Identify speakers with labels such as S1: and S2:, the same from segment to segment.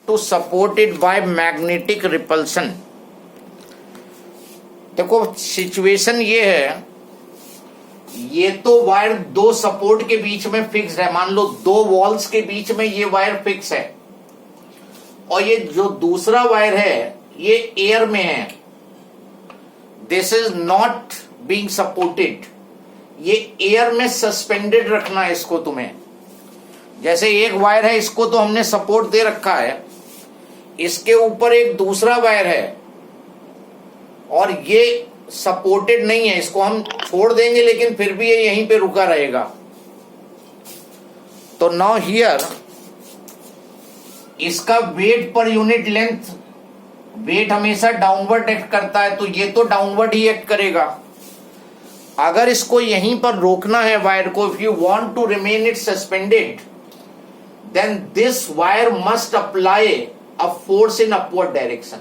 S1: to support it by magnetic repulsion. देखो situation ये है, ये तो वायर दो सपोर्ट के बीच में फिक्स है, मान लो दो वॉल्स के बीच में ये वायर फिक्स है, और ये जो दूसरा वायर है ये एयर में है. This is not being supported. ये एयर में सस्पेंडेड रखना है इसको तुम्हें. जैसे एक वायर है, इसको तो हमने सपोर्ट दे रखा है, इसके ऊपर एक दूसरा वायर है और ये सपोर्टेड नहीं है, इसको हम छोड़ देंगे लेकिन फिर भी ये यहीं पे रुका रहेगा. तो नाउ हियर इसका weight per unit length, weight हमेशा डाउनवर्ड एक्ट करता है, तो ये तो डाउनवर्ड ही एक्ट करेगा. अगर इसको यहीं पर रोकना है वायर को, if you want to remain it suspended, then this wire must apply a force in upward direction.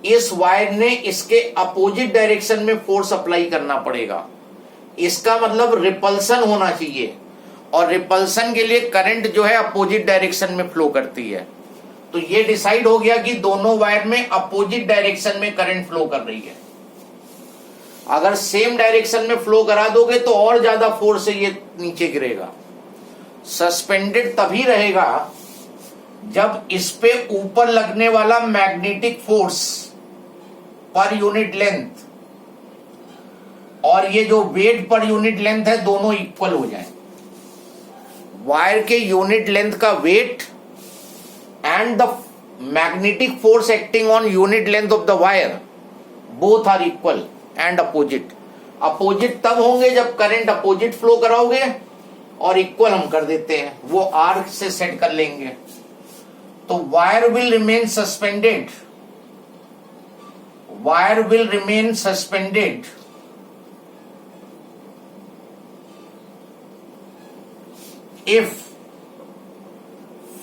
S1: इस वायर ने इसके अपोजिट डायरेक्शन में फोर्स अप्लाई करना पड़ेगा. इसका मतलब रिपल्सन होना चाहिए, और रिपल्सन के लिए करंट जो है अपोजिट डायरेक्शन में फ्लो करती है. तो ये डिसाइड हो गया कि दोनों वायर में अपोजिट डायरेक्शन में करंट फ्लो कर रही है. अगर सेम डायरेक्शन में फ्लो करा दोगे तो और ज्यादा फोर्स से ये नीचे गिरेगा. सस्पेंडेड तभी रहेगा जब इस पे ऊपर लगने वाला magnetic force per unit length और ये जो वेट पर यूनिट लेंथ है दोनों इक्वल हो जाए. वायर के यूनिट लेंथ का weight and the magnetic force acting on unit length of the wire both are equal and opposite. Opposite तब होंगे जब करंट अपोजिट फ्लो कराओगे, और इक्वल हम कर देते हैं, वो आर्क से सेट कर लेंगे. तो wire will remain suspended, wire will remain suspended if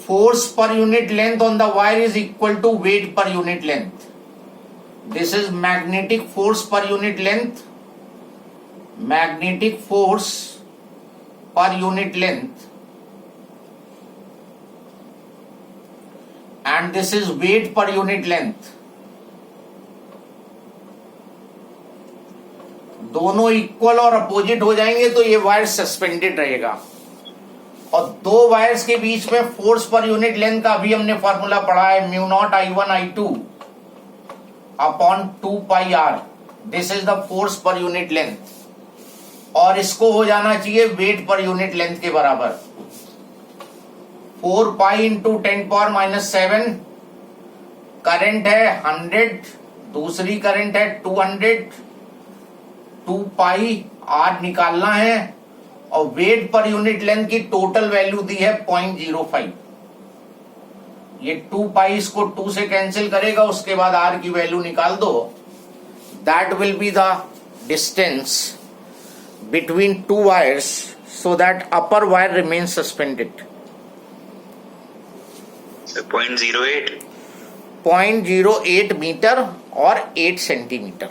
S1: force per unit length on the wire is equal to weight per unit length. This is magnetic force per unit length, magnetic force per unit length, and this is weight per unit length. दोनों equal और opposite हो जाएंगे तो ये wire suspended रहेगा. और दो wires के बीच में फोर्स पर यूनिट लेंथ का अभी हमने फॉर्मूला पढ़ा है, mu naught I1 I2 upon 2 pi r. This is the force per unit length, और इसको हो जाना चाहिए वेट पर यूनिट लेंथ के बराबर. 4 पाई इंटू 10⁻⁻⁷. करंट है 100, दूसरी करंट है 200. 2 पाई आर निकालना है, और वेट पर यूनिट लेंथ की टोटल वैल्यू दी है 0.05. ये 2 पाई इसको 2 से कैंसिल करेगा, उसके बाद आर की वैल्यू निकाल दो. That will be the distance between two wires so that upper wire remains suspended.
S2: 0.08
S1: 0.08 metre और 8 सेंटीमीटर.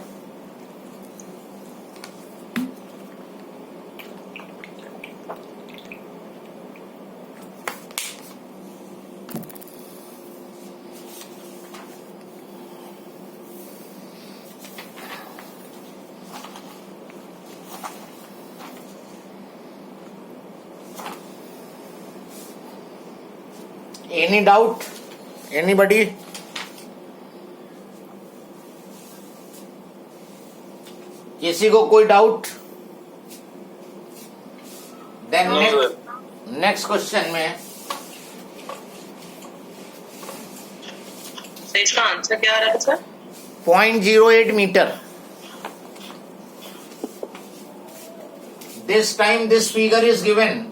S1: Any doubt? Anybody? किसी को कोई डाउट? देन नेक्स्ट क्वेश्चन में
S3: इसका आंसर क्या आ रहा है sir?
S1: 0.08 metre. This time this figure is given.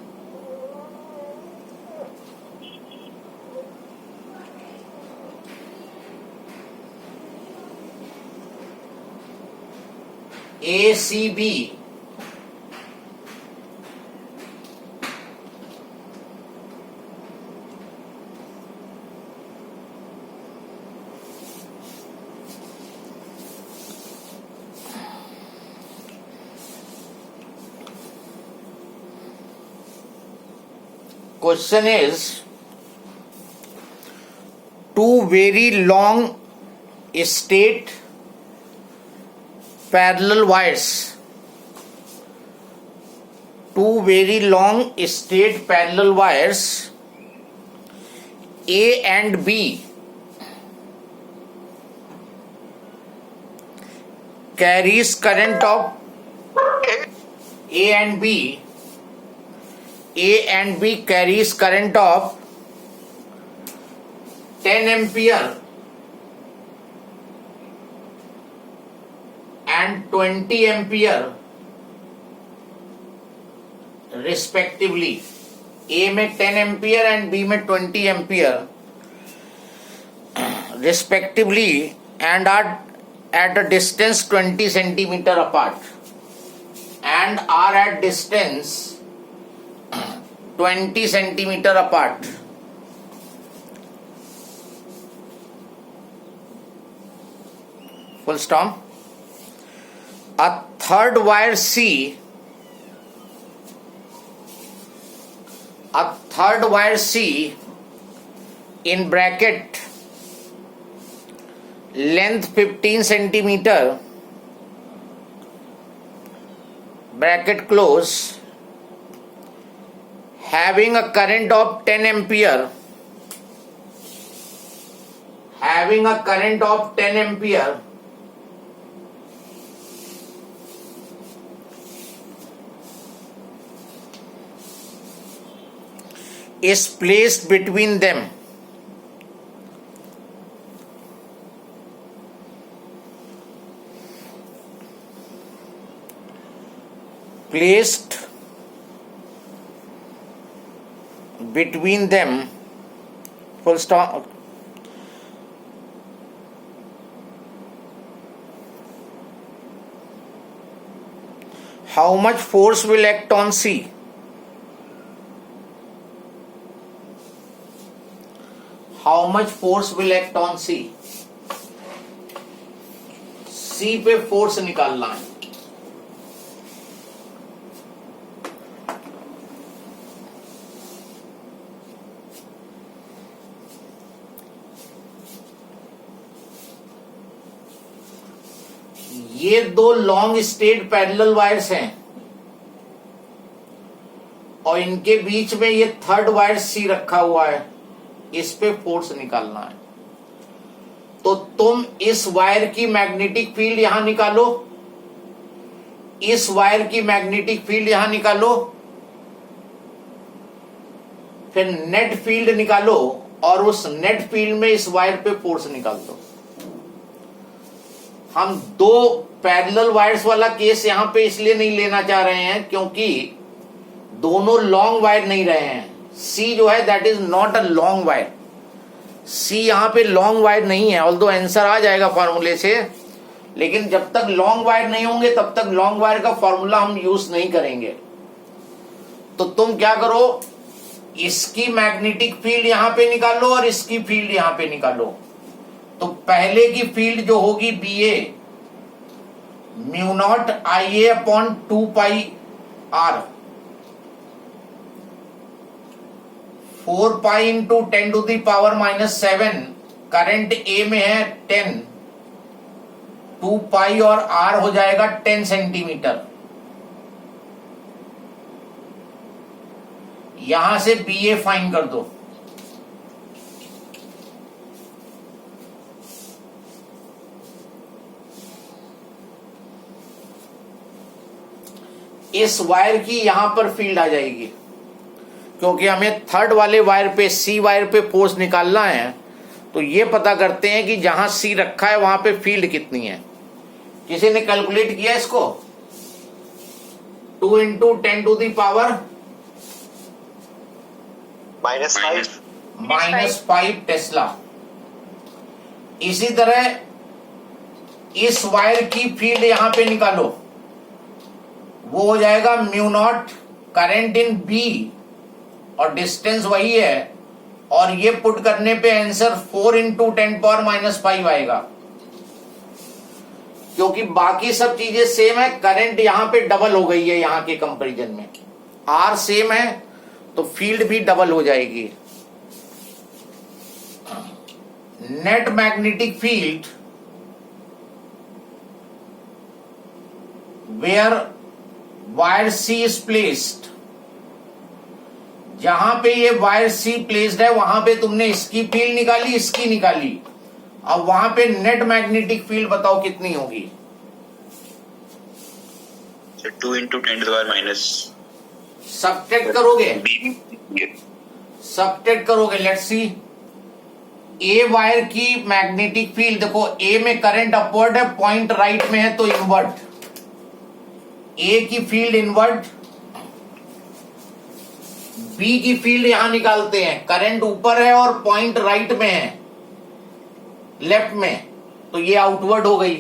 S1: ACB question is two very long straight parallel wires, two very long straight parallel wires A and B carries current of A and B carries current of 10 ampere and 20 ampere respectively. A में 10 ampere and B में 20 ampere respectively, and are at a distance 20 centimeter apart, and are at distance 20 centimeter apart. Full stop. A third wire C, in bracket length 15 centimeter, bracket close, having a current of 10 ampere, is placed between them. Full stop. How much force will act on C? How much force will act on C? C पे force निकालना है. ये दो long straight parallel wires हैं और इनके बीच में ये थर्ड वायर सी रखा हुआ है. इस पे फोर्स निकालना है. तो तुम इस वायर की मैग्नेटिक फील्ड यहां निकालो, इस वायर की मैग्नेटिक फील्ड यहां निकालो, फिर नेट फील्ड निकालो और उस नेट फील्ड में इस वायर पे फोर्स निकाल दो. हम दो पैरेलल वायर्स वाला केस यहां पे इसलिए नहीं लेना चाह रहे हैं क्योंकि दोनों लॉन्ग वायर नहीं रहे हैं. सी जो है that is not a long wire. C यहां पे लॉन्ग वायर नहीं है. ऑल्दो आंसर आ जाएगा फॉर्मूले से, लेकिन जब तक लॉन्ग वायर नहीं होंगे तब तक लॉन्ग वायर का फॉर्मूला हम यूज नहीं करेंगे. तो तुम क्या करो, इसकी मैग्नेटिक फील्ड यहां पे निकालो और इसकी फील्ड यहां पे निकालो. तो पहले की फील्ड जो होगी B A mu naught I A upon 2 pi r, 4 pi into 10 to the power -7. Current A में है 10, 2 पाई और आर हो जाएगा 10 सेंटीमीटर. यहां से बी ए फाइन कर दो. इस वायर की यहां पर फील्ड आ जाएगी क्योंकि हमें थर्ड वाले वायर पे, सी वायर पे फोर्स निकालना है. तो ये पता करते हैं कि जहां सी रखा है वहां पे फील्ड कितनी है. किसी ने कैलकुलेट किया इसको? 2 into 10 to the power -5 tesla. इसी तरह इस वायर की फील्ड यहां पे निकालो. वो हो जाएगा mu naught current in B और डिस्टेंस वही है, और ये पुट करने पे आंसर 4 इंटू 10 पावर -5 आएगा. क्योंकि बाकी सब चीजें सेम है, करंट यहां पे डबल हो गई है यहां के कंपैरिजन में. आर सेम है तो फील्ड भी डबल हो जाएगी. net magnetic field where wire C is placed, जहां पे ये वायर C प्लेस्ड है वहां पे तुमने इसकी फील्ड निकाली, इसकी निकाली, अब वहां पे नेट मैग्नेटिक फील्ड बताओ कितनी होगी?
S2: 2 into 10 to the power minus
S1: subtract करोगे,
S2: B.
S1: सब्ट्रैक्ट करोगे, लेट्स सी। ए वायर की मैग्नेटिक फील्ड देखो, ए में करंट अपवर्ड है, पॉइंट राइट में है तो इनवर्ट, ए की फील्ड इनवर्ट, बी की फील्ड यहां निकालते हैं, करंट ऊपर है और पॉइंट राइट में है, लेफ्ट में, तो ये आउटवर्ड हो गई,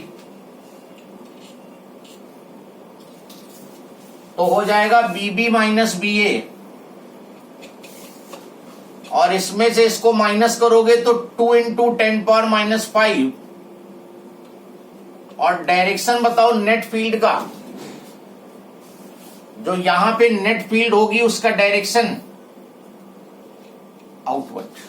S1: तो हो जाएगा बीबी माइनस बी ए, और इसमें से इसको माइनस करोगे तो 2 इंटू 10 पावर माइनस 5, और डायरेक्शन बताओ नेट फील्ड का, जो यहां पे नेट फील्ड होगी उसका डायरेक्शन आउटवर्ड,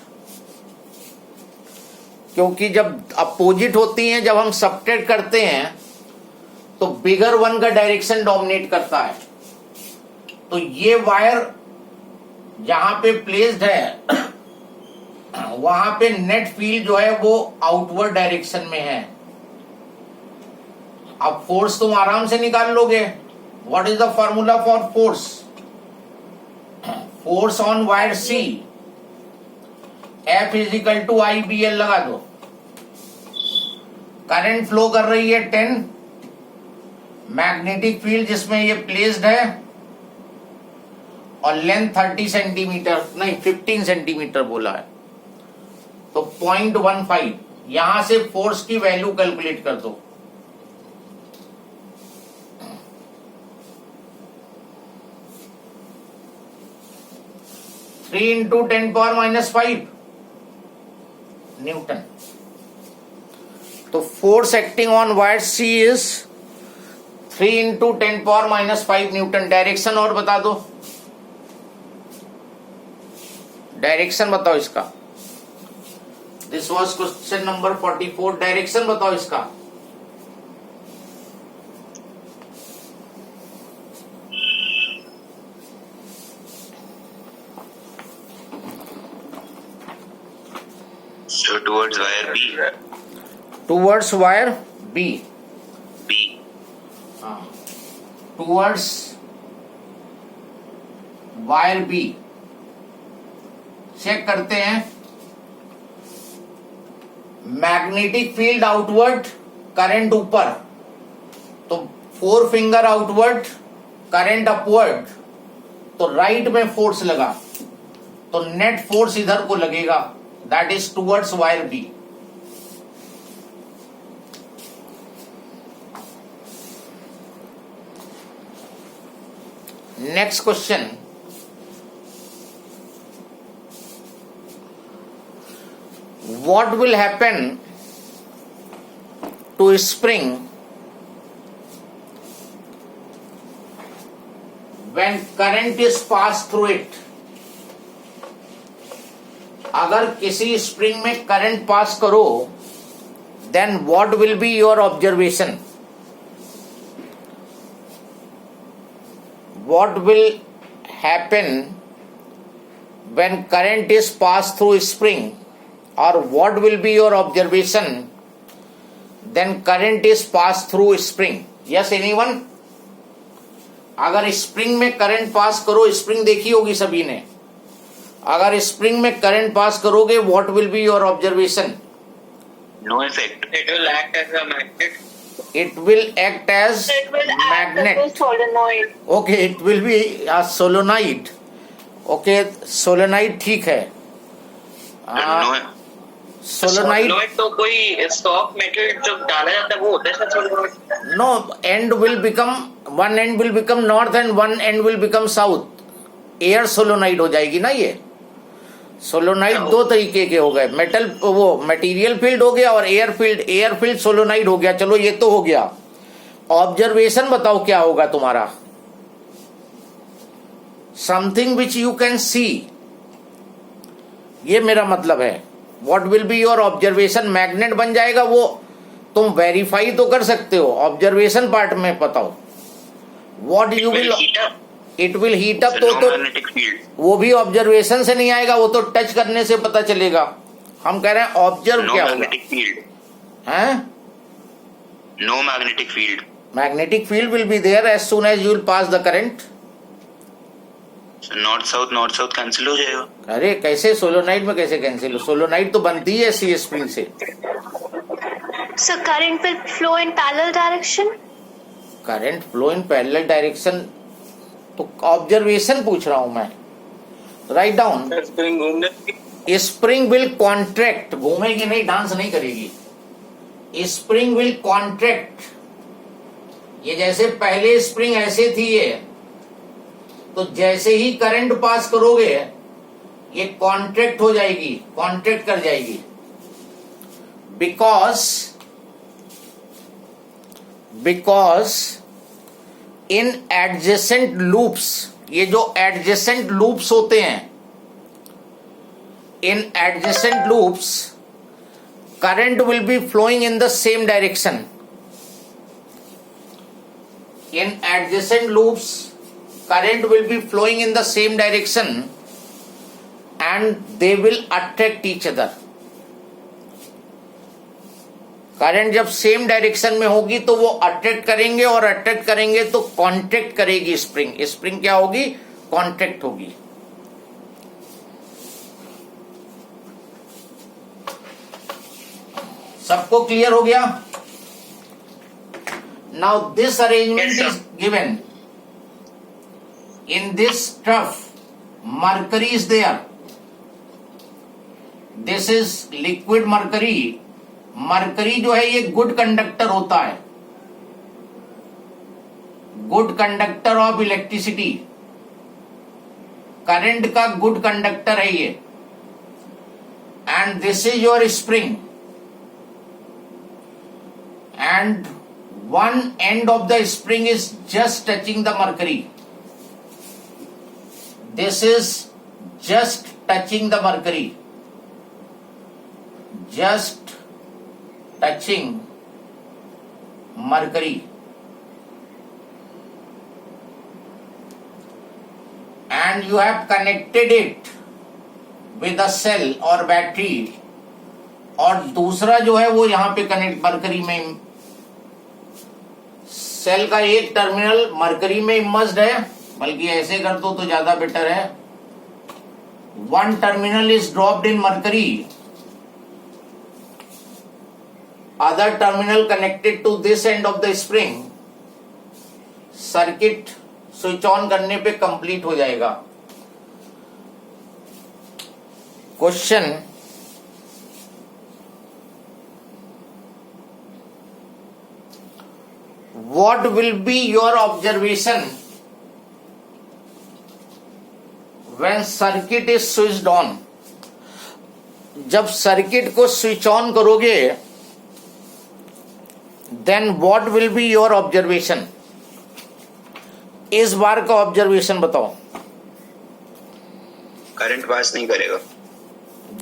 S1: क्योंकि जब अपोजिट होती हैं, जब हम सब्ट्रैक्ट करते हैं तो बिगर वन का डायरेक्शन डोमिनेट करता है, तो ये वायर जहां पे प्लेस्ड है वहां पे नेट फील्ड जो है वो आउटवर्ड डायरेक्शन में है। अब फोर्स तुम आराम से निकाल लोगे। What is the formula for force? Force on wire C, F is equal to IBL लगा दो। करंट फ्लो कर रही है 10, मैग्नेटिक फील्ड जिसमें ये प्लेस्ड है, और लेंथ 30 सेंटीमीटर, नहीं 15 सेंटीमीटर बोला है, तो 0.15, यहां से फोर्स की वैल्यू कैलकुलेट कर दो। Three into 10 power minus 5 newton. तो force acting on wire C is 3 into 10 power minus 5 newton. Direction और बता दो, डायरेक्शन बताओ इसका। This was question number 44। Direction बताओ इसका।
S2: So towards wire B.
S1: Towards wire B.
S2: B.
S1: Towards wire B. Check करते हैं। मैग्नेटिक फील्ड आउटवर्ड, करंट ऊपर, तो 4 फिंगर आउटवर्ड, करंट अपवर्ड, तो राइट में फोर्स लगा, तो नेट फोर्स इधर को लगेगा, that is towards wire B. Next question, what will happen to a spring when current is passed through it? अगर किसी स्प्रिंग में करंट पास करो, then what will be your observation? What will happen when current is passed through a spring? Or what will be your observation then current is passed through spring? Yes, anyone? अगर spring में current pass करो, spring देखी होगी सभी ने, अगर spring में current pass करोगे, what will be your observation?
S2: No effect. It will act as a magnet.
S1: It will act as magnet.
S3: Act as a solenoid.
S1: Okay, it will be a solenoid. Okay, solenoid ठीक है।
S2: No.
S1: Solenoid
S4: तो कोई soft metal जो डाला जाता है वो होता है solenoid.
S1: No, end will become, one end will become north end one end will become south. Air solenoid हो जाएगी ना ये। सोलोनाइड दो तरीके के हो गए, मेटल वो मटेरियल फील्ड हो गया और एयर फील्ड सोलोनाइड हो गया। चलो ये तो हो गया। ऑब्जर्वेशन बताओ क्या होगा तुम्हारा? Something which you can see, ये मेरा मतलब है। What will be your observation? Magnet बन जाएगा वो, तुम वेरीफाई तो कर सकते हो, ऑब्जर्वेशन पार्ट में बताओ what you will, it will heat up. तो
S2: मैग्नेटिक फील्ड,
S1: वो भी ऑब्जर्वेशन से नहीं आएगा, वो तो टच करने से पता चलेगा। हम कह रहे हैं ऑब्जर्व
S2: नो
S1: क्या होगा,
S2: मैग्नेटिक फील्ड,
S1: हैं?
S2: No magnetic field.
S1: Magnetic field will be there as soon as you will pass the current.
S2: North south cancel हो जाएगा।
S1: अरे कैसे, सोलोनाइट में कैसे कैंसिल हो? सोलोनाइट तो बनती है सी स्प्रिंग से।
S3: So current will flow in parallel direction?
S1: Current flow in parallel direction, तो ऑब्जर्वेशन पूछ रहा हूं मैं। Write down.
S4: स्प्रिंग घूमने,
S1: स्प्रिंग विल कॉन्ट्रैक्ट, घूमेगी नहीं, डांस नहीं करेगी। स्प्रिंग विल कॉन्ट्रैक्ट, ये जैसे पहले स्प्रिंग ऐसे थी ये, तो जैसे ही करंट पास करोगे ये कॉन्ट्रैक्ट हो जाएगी, कॉन्ट्रैक्ट कर जाएगी। बिकॉज इन एडजेसेंट लूप्स, ये जो एडजेसेंट लूप्स होते हैं, in adjacent loops current will be flowing in the same direction. In adjacent loops current will be flowing in the same direction and they will attract each other. Current जब same direction में होगी तो वो attract करेंगे, और attract करेंगे तो contract करेगी स्प्रिंग। स्प्रिंग क्या होगी? कॉन्ट्रैक्ट होगी। सबको क्लियर हो गया? Now this arrangement is given in this trough, mercury is there, this is liquid mercury. Mercury जो है ये गुड कंडक्टर होता है, good conductor of electricity, current का गुड कंडक्टर है ये। And this is your spring, and one end of the spring is just touching the mercury. This is just touching the mercury, just touching mercury, and you have connected it with a cell or battery, और दूसरा जो है वो यहां पे connect, mercury में cell का एक टर्मिनल मरकरी में इमर्स्ड है, बल्कि ऐसे कर दो तो ज्यादा बेटर है। One terminal is dropped in mercury, other terminal connected to this end of the spring. Circuit switch on करने पे कंप्लीट हो जाएगा। Question, what will be your observation when circuit is switched on? जब circuit को switch on करोगे then what will be your observation? इस बार का observation बताओ।
S2: करंट पास नहीं करेगा।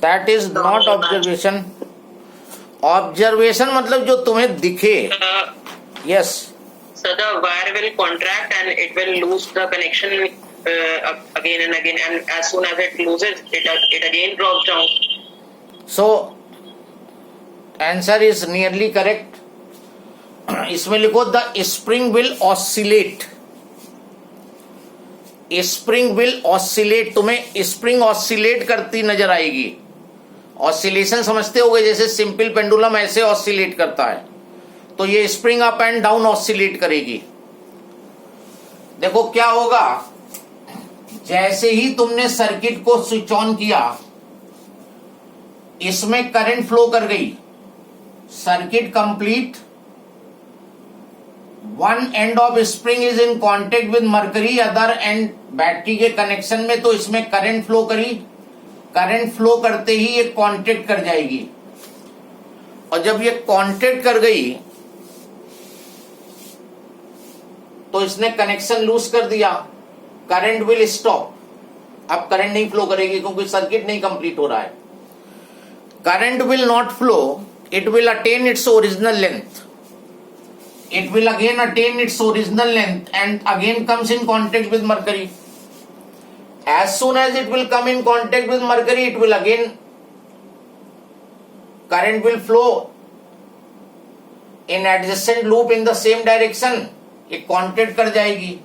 S1: That is not observation. Observation मतलब जो तुम्हें दिखे। Yes.
S4: so the wire will contract and it will lose the connection again and again, and as soon as it loses it again drops down.
S1: So answer is nearly correct. इसमें लिखो the spring will oscillate, spring will oscillate. तुम्हें spring oscillate करती नजर आएगी। Oscillation समझते होगे, जैसे simple pendulum ऐसे ऑसिलेट करता है, तो ये spring up and down oscillate करेगी। देखो क्या होगा, जैसे ही तुमने सर्किट को स्विच ऑन किया, इसमें करंट फ्लो कर गई, circuit complete, one end of spring is in contact with mercury, other and battery के कनेक्शन में, तो इसमें करंट फ्लो करी। करंट फ्लो करते ही ये कांटेक्ट कर जाएगी, और जब ये कांटेक्ट कर गई तो इसने कनेक्शन लूज कर दिया, करंट विल स्टॉप। अब करंट नहीं फ्लो करेगी क्योंकि सर्किट नहीं कंप्लीट हो रहा है। current will not flow, it will attain its original length. It will again attain its original length and again comes in contact with mercury. As soon as it will come in contact with mercury, it will again, current will flow in adjacent loop in the same direction. एक contact कर जाएगी,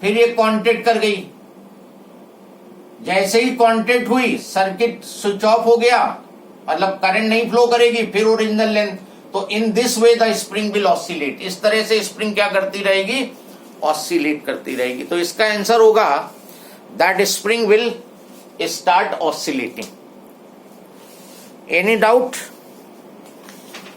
S1: फिर ये contact कर गई, जैसे ही contact हुई circuit switch off हो गया, मतलब करंट नहीं फ्लो करेगी, फिर ओरिजिनल लेंथ. तो in this way the spring will oscillate. इस तरह से स्प्रिंग क्या करती रहेगी, ऑसिलेट करती रहेगी. तो इसका आंसर होगा that spring will start oscillating. Any doubt?